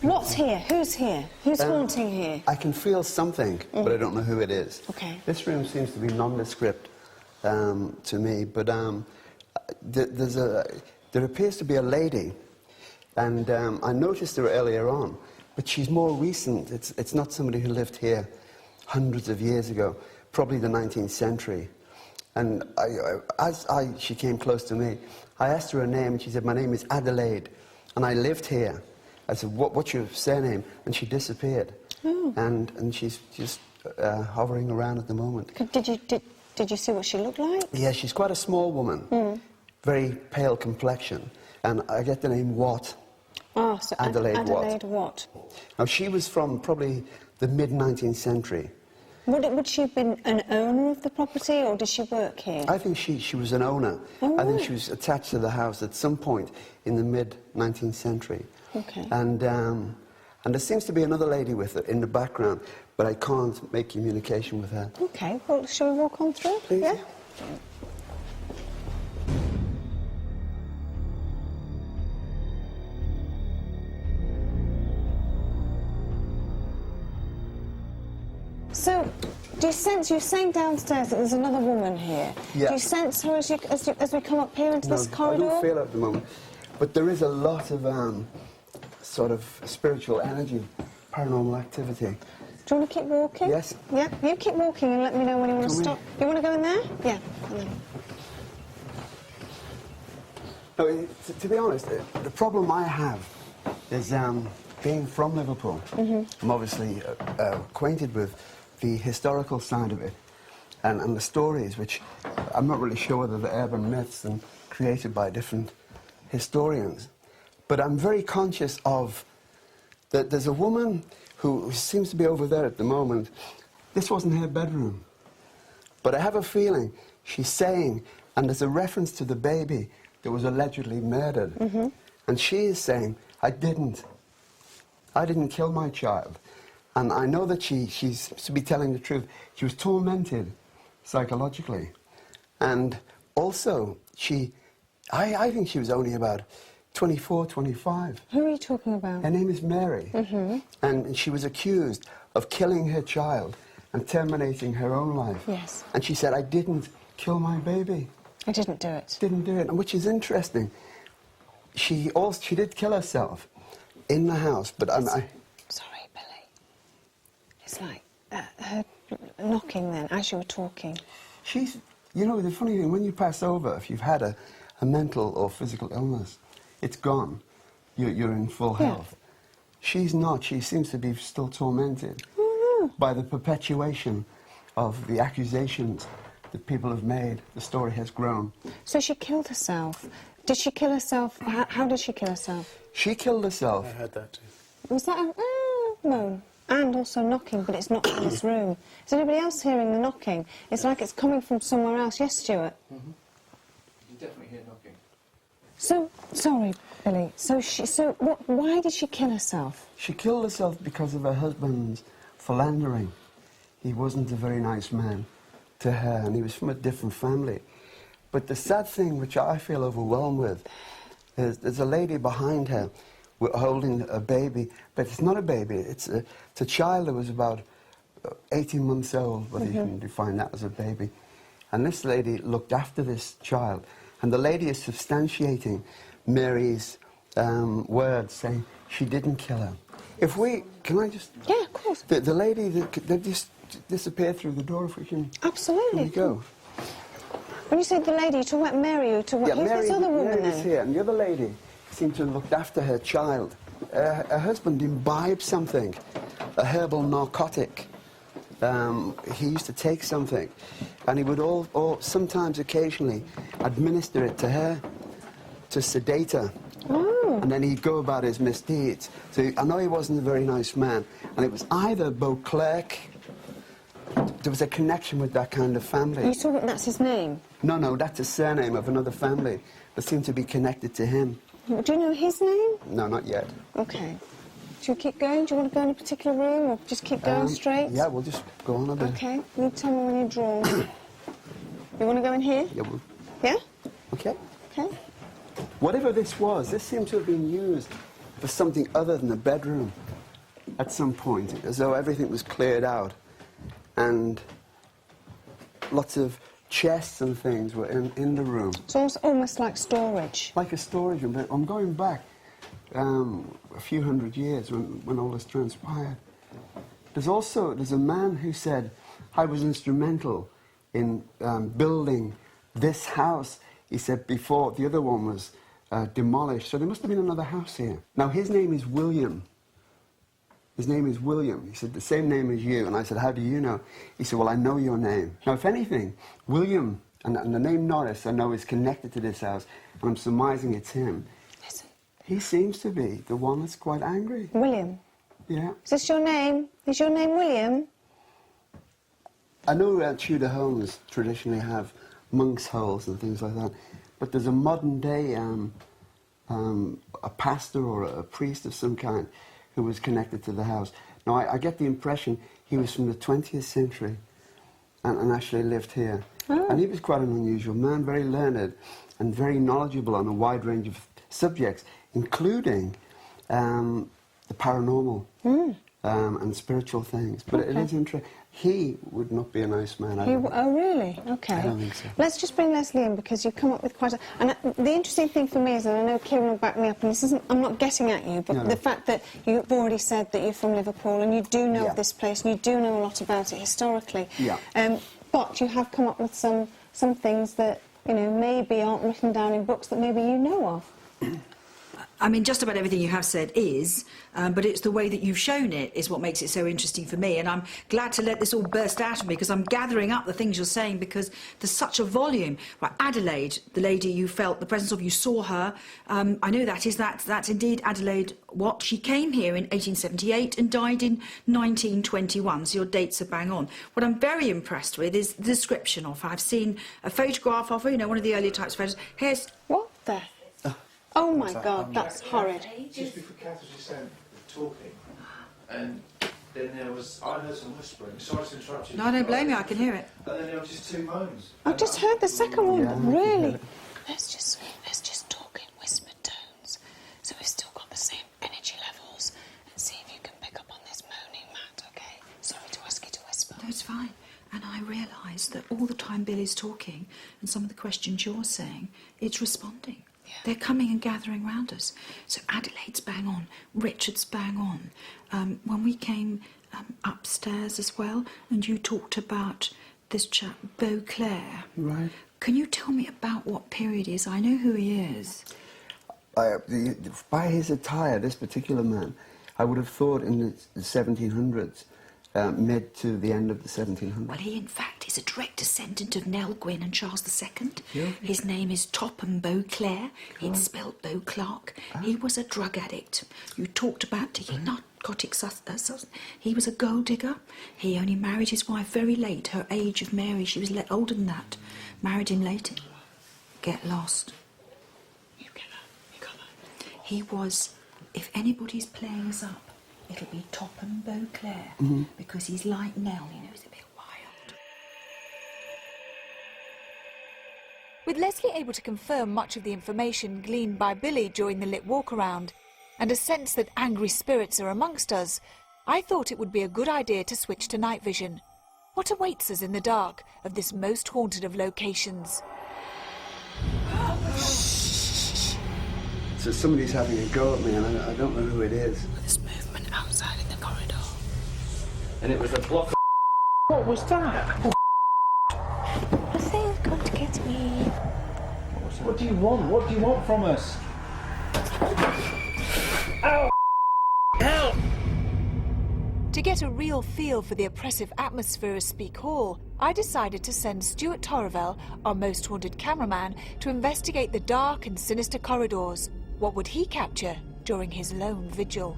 What's here? Who's here? Who's haunting here? I can feel something, but I don't know who it is. Okay. This room seems to be nondescript to me, but there appears to be a lady, and I noticed her earlier on, but she's more recent. It's not somebody who lived here hundreds of years ago, probably the 19th century. And she came close to me, I asked her name, and she said, "My name is Adelaide, and I lived here." I said, "What's your surname?" And she disappeared. Oh. And she's just hovering around at the moment. Did you see what she looked like? Yeah, she's quite a small woman, very pale complexion, and I get the name Watt. Oh, so Adelaide Watt. Now, she was from probably the mid-19th century. Would she have been an owner of the property, or did she work here? I think she was an owner. Oh, I think right. she was attached to the house at some point in the mid-19th century. Okay. And there seems to be another lady with her in the background, but I can't make communication with her. Okay, well, shall we walk on through? Please? Yeah? So, do you sense, you're saying downstairs that there's another woman here? Yeah. Do you sense her as we come up here into this corridor? I don't feel it at the moment. But there is a lot of sort of spiritual energy, paranormal activity. Do you want to keep walking? Yes. Yeah, you keep walking and let me know when you want to stop. You want to go in there? Yeah. No, to be honest, the problem I have is being from Liverpool. I'm obviously acquainted with the historical side of it and the stories, which I'm not really sure whether they're urban myths and created by different historians. But I'm very conscious of that there's a woman who seems to be over there at the moment. This wasn't her bedroom. But I have a feeling she's saying, and there's a reference to the baby that was allegedly murdered. And she is saying, I didn't kill my child. And I know that she's to be telling the truth. She was tormented psychologically. And also, I think she was only about 24, 25. Who are you talking about? Her name is Mary. And she was accused of killing her child and terminating her own life. Yes. And she said, I didn't kill my baby. I didn't do it. Didn't do it. And which is interesting. She did kill herself in the house, but Sorry, Billy. It's like her knocking then, as you were talking. You know, the funny thing, when you pass over, if you've had a mental or physical illness, it's gone. You're in full health. She's not. She seems to be still tormented by the perpetuation of the accusations that people have made. The story has grown. So she killed herself. Did she kill herself? How did she kill herself? She killed herself. I heard that too. Was that a moan? And also knocking, but it's not in this room. Is anybody else hearing the knocking? It's like it's coming from somewhere else. Yes, Stuart? You definitely hear knocking. So, sorry, Billy. Why did she kill herself? She killed herself because of her husband's philandering. He wasn't a very nice man to her, and he was from a different family. But the sad thing, which I feel overwhelmed with, is there's a lady behind her holding a baby, but it's not a baby, it's a child that was about 18 months old, whether you can define that as a baby. And this lady looked after this child, and the lady is substantiating Mary's words, saying she didn't kill her. Can I just... Yeah, of course. The lady that just disappeared through the door, if we can... Absolutely. Here we go. When you say the lady, you're talking about Mary, you're talking about... Yeah, who's this other woman Mary's then? here, and the other lady seemed to have looked after her child. Her husband imbibed something, a herbal narcotic. He used to take something, and he would sometimes, occasionally, administer it to her, to sedate her. Oh. And then he'd go about his misdeeds. So I know he wasn't a very nice man, and it was either Beauclerk. There was a connection with that kind of family. You talking that's his name? No, that's a surname of another family that seemed to be connected to him. Do you know his name? No, not yet. Okay. Do you keep going? Do you want to go in a particular room, or just keep going straight? Yeah, we'll just go on a bit. Okay. You tell me when you're drawn. You want to go in here? Yeah, we'll... Yeah? Okay. Okay. Whatever this was, this seemed to have been used for something other than a bedroom at some point, as though everything was cleared out. And lots of chests and things were in the room. So it's almost like storage. Like a storage room. But I'm going back a few hundred years when all this transpired. There's a man who said, I was instrumental in building this house, he said, before the other one was demolished. So there must have been another house here. Now, his name is William. His name is William. He said, the same name as you. And I said, how do you know? He said, well, I know your name. Now, if anything, William, and the name Norris, I know is connected to this house, and I'm surmising it's him. Listen. He seems to be the one that's quite angry. William. Yeah. Is this your name? Is your name William? I know Tudor homes traditionally have monks' holes and things like that, but there's a modern day a pastor or a priest of some kind who was connected to the house. Now, I get the impression he was from the 20th century and actually lived here. Oh. And he was quite an unusual man, very learned and very knowledgeable on a wide range of subjects, including the paranormal and spiritual things. But it is interesting. He would not be a nice man. Oh, really? Okay. I don't think so. Let's just bring Leslie in, because you've come up with quite a... And the interesting thing for me is, and I know Kieran will back me up, and this isn't... I'm not getting at you, but the fact that you've already said that you're from Liverpool and you do know of this place and you do know a lot about it historically. Yeah. But you have come up with some things that, you know, maybe aren't written down in books that maybe you know of. I mean, just about everything you have said is, but it's the way that you've shown it is what makes it so interesting for me. And I'm glad to let this all burst out of me, because I'm gathering up the things you're saying, because there's such a volume. Right, Adelaide, the lady you felt the presence of, you saw her. I know that's indeed Adelaide Watt. She came here in 1878 and died in 1921, so your dates are bang on. What I'm very impressed with is the description of her. I've seen a photograph of her, you know, one of the earlier types of photos. Here's... What the... Oh, my God, that's horrid. Just before Kath was just talking, and then there was... I heard some whispering. Sorry to interrupt you. No, I don't blame you, I can hear it. And then there were just two moans. I've just heard the second one, Yeah, but really... Let's just talk in whispered tones, so we've still got the same energy levels, and see if you can pick up on this moaning, Matt, okay? Sorry to ask you to whisper. No, it's fine. And I realise that all the time Billy's talking and some of the questions you're saying, it's responding. Yeah. They're coming and gathering round us. So Adelaide's bang on, Richard's bang on. When we came upstairs as well, and you talked about this chap, Beauclair. Right. Can you tell me about what period he is? I know who he is. By his attire, this particular man, I would have thought in the 1700s, mid to the end of the 1700s. Well, he, in fact, is a direct descendant of Nell Gwyn and Charles II. Yeah. His name is Topham Beauclair. It's spelled Beauclerk. He was a drug addict. You talked about taking narcotic substance. He was a gold digger. He only married his wife very late. Her age of Mary, she was older than that. Married him later. Get lost. You get that. You got that. He was, if anybody's playing us up, it'll be Topham Beauclair, because he's like Nell, you know, he's a bit wild. With Leslie able to confirm much of the information gleaned by Billy during the lit walk-around, and a sense that angry spirits are amongst us, I thought it would be a good idea to switch to night vision. What awaits us in the dark of this most haunted of locations? So somebody's having a go at me, and I don't know who it is. There's movement outside in the corridor. And it was a block of... What was that? I think it's going to get me. What do you want? What do you want from us? Ow! Help! To get a real feel for the oppressive atmosphere of Speke Hall, I decided to send Stuart Torrevell, our most haunted cameraman, to investigate the dark and sinister corridors. What would he capture during his lone vigil?